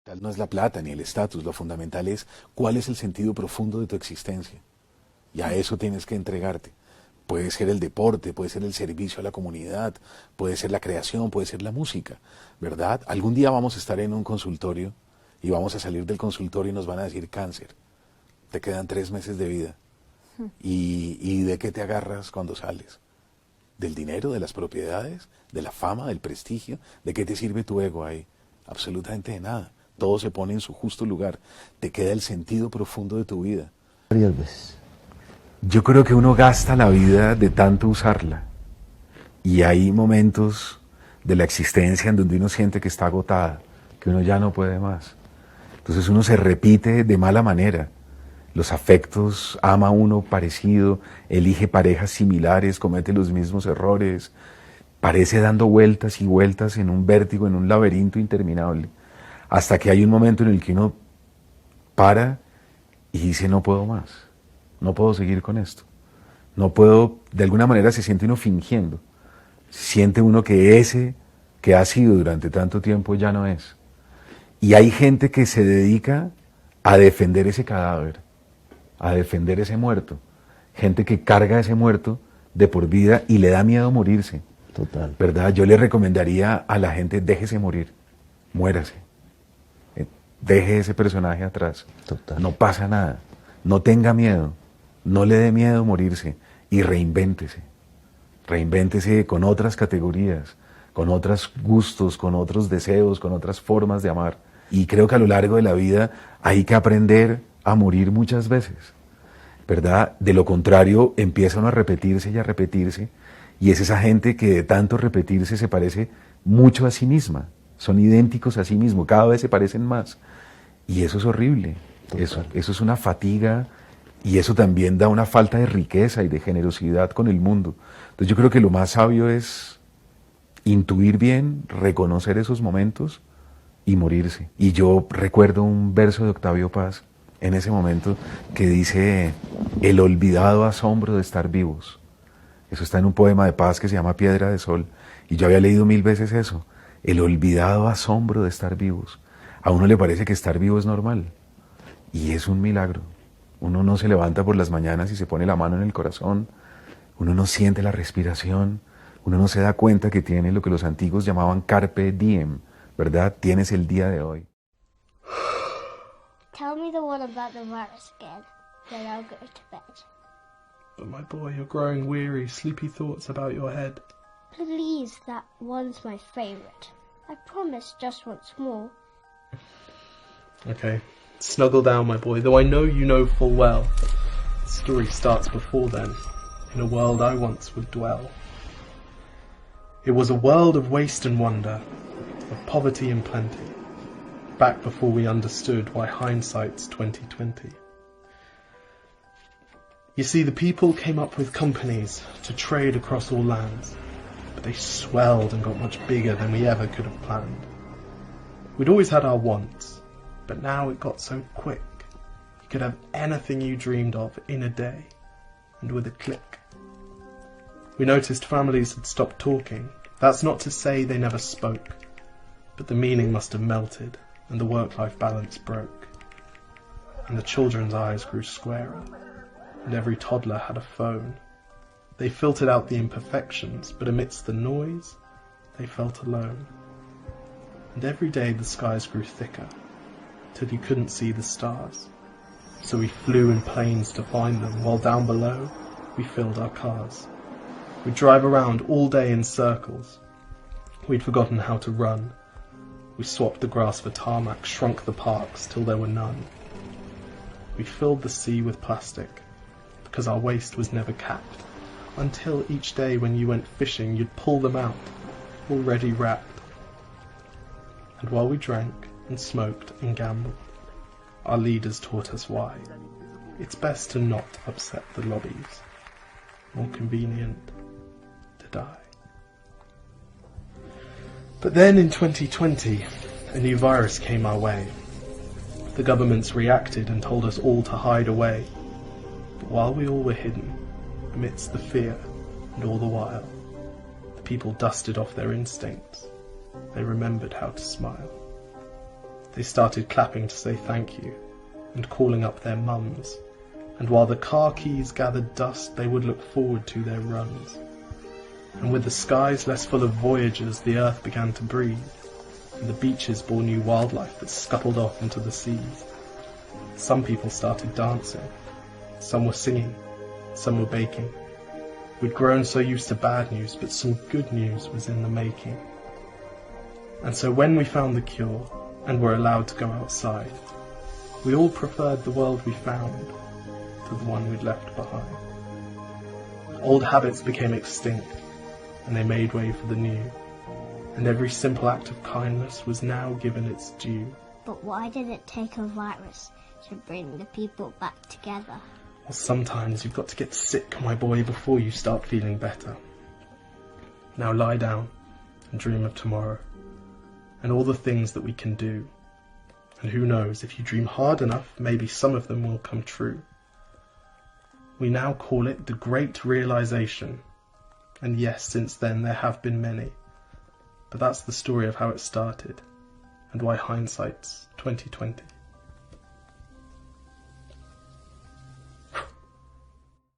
Tal no es la plata ni el estatus, lo fundamental es cuál es el sentido profundo de tu existencia. Y a eso tienes que entregarte. Puede ser el deporte, puede ser el servicio a la comunidad, puede ser la creación, puede ser la música, ¿verdad? Algún día vamos a estar en un consultorio y vamos a salir del consultorio y nos van a decir cáncer. Te quedan 3 meses de vida. ¿Y de qué te agarras cuando sales? ¿Del dinero, de las propiedades, de la fama, del prestigio? ¿De qué te sirve tu ego ahí? Absolutamente de nada. Todo se pone en su justo lugar. Te queda el sentido profundo de tu vida. Varias veces. Yo creo que uno gasta la vida de tanto usarla. Y hay momentos de la existencia en donde uno siente que está agotada, que uno ya no puede más. Entonces uno se repite de mala manera. Los afectos, ama a uno parecido, elige parejas similares, comete los mismos errores, parece dando vueltas y vueltas en un vértigo, en un laberinto interminable, hasta que hay un momento en el que uno para y dice no puedo más, no puedo seguir con esto, no puedo, de alguna manera se siente uno fingiendo, siente uno que ese que ha sido durante tanto tiempo ya no es. Y hay gente que se dedica a defender ese cadáver, a defender ese muerto. Gente que carga a ese muerto de por vida y le da miedo morirse. Total. ¿Verdad? Yo le recomendaría a la gente, déjese morir, muérase. Deje ese personaje atrás. Total. No pasa nada. No tenga miedo. No le dé miedo morirse. Y reinvéntese. Reinvéntese con otras categorías, con otros gustos, con otros deseos, con otras formas de amar. Y creo que a lo largo de la vida hay que aprender a morir muchas veces, ¿verdad? De lo contrario, empiezan a repetirse y a repetirse, y es esa gente que de tanto repetirse se parece mucho a sí misma, son idénticos a sí mismo, cada vez se parecen más, y eso es horrible, eso es una fatiga, y eso también da una falta de riqueza y de generosidad con el mundo. Entonces yo creo que lo más sabio es intuir bien, reconocer esos momentos y morirse. Y yo recuerdo un verso de Octavio Paz en ese momento que dice el olvidado asombro de estar vivos. Eso está en un poema de Paz que se llama Piedra de Sol. Y yo había leído 1000 veces eso. El olvidado asombro de estar vivos. A uno le parece que estar vivo es normal. Y es un milagro. Uno no se levanta por las mañanas y se pone la mano en el corazón. Uno no siente la respiración. Uno no se da cuenta que tiene lo que los antiguos llamaban carpe diem, ¿verdad? Tienes el día de hoy. Tell me the one about the virus again, then I'll go to bed. But my boy, you're growing weary, sleepy thoughts about your head. Please, that one's my favourite. I promise just once more. Okay, snuggle down, my boy, though I know you know full well. The story starts before then, in a world I once would dwell. It was a world of waste and wonder, of poverty and plenty, back before we understood why hindsight's 2020. You see, the people came up with companies to trade across all lands, but they swelled and got much bigger than we ever could have planned. We'd always had our wants, but now it got so quick. You could have anything you dreamed of in a day, and with a click. We noticed families had stopped talking. That's not to say they never spoke, but the meaning must have melted, and the work-life balance broke. And the children's eyes grew squarer, and every toddler had a phone. They filtered out the imperfections, but amidst the noise, they felt alone. And every day the skies grew thicker, till you couldn't see the stars. So we flew in planes to find them, while down below we filled our cars. We'd drive around all day in circles. We'd forgotten how to run. We swapped the grass for tarmac, shrunk the parks till there were none. We filled the sea with plastic, because our waste was never capped, until each day when you went fishing you'd pull them out, already wrapped. And while we drank and smoked and gambled, our leaders taught us why. It's best to not upset the lobbies. More convenient to die. But then in 2020, a new virus came our way. The governments reacted and told us all to hide away. But while we all were hidden, amidst the fear and all the while, the people dusted off their instincts. They remembered how to smile. They started clapping to say thank you, and calling up their mums, and while the car keys gathered dust, they would look forward to their runs. And with the skies less full of voyagers, the earth began to breathe, and the beaches bore new wildlife that scuttled off into the seas. Some people started dancing, some were singing, some were baking. We'd grown so used to bad news, but some good news was in the making. And so when we found the cure, and were allowed to go outside, we all preferred the world we found to the one we'd left behind. Old habits became extinct, and they made way for the new, and every simple act of kindness was now given its due. But why did it take a virus to bring the people back together? Well, sometimes you've got to get sick, my boy, before you start feeling better. Now lie down and dream of tomorrow, and all the things that we can do. And who knows, if you dream hard enough, maybe some of them will come true. We now call it the Great Realization. And yes, since then there have been many. But that's the story of how it started, and why hindsight's 20/20.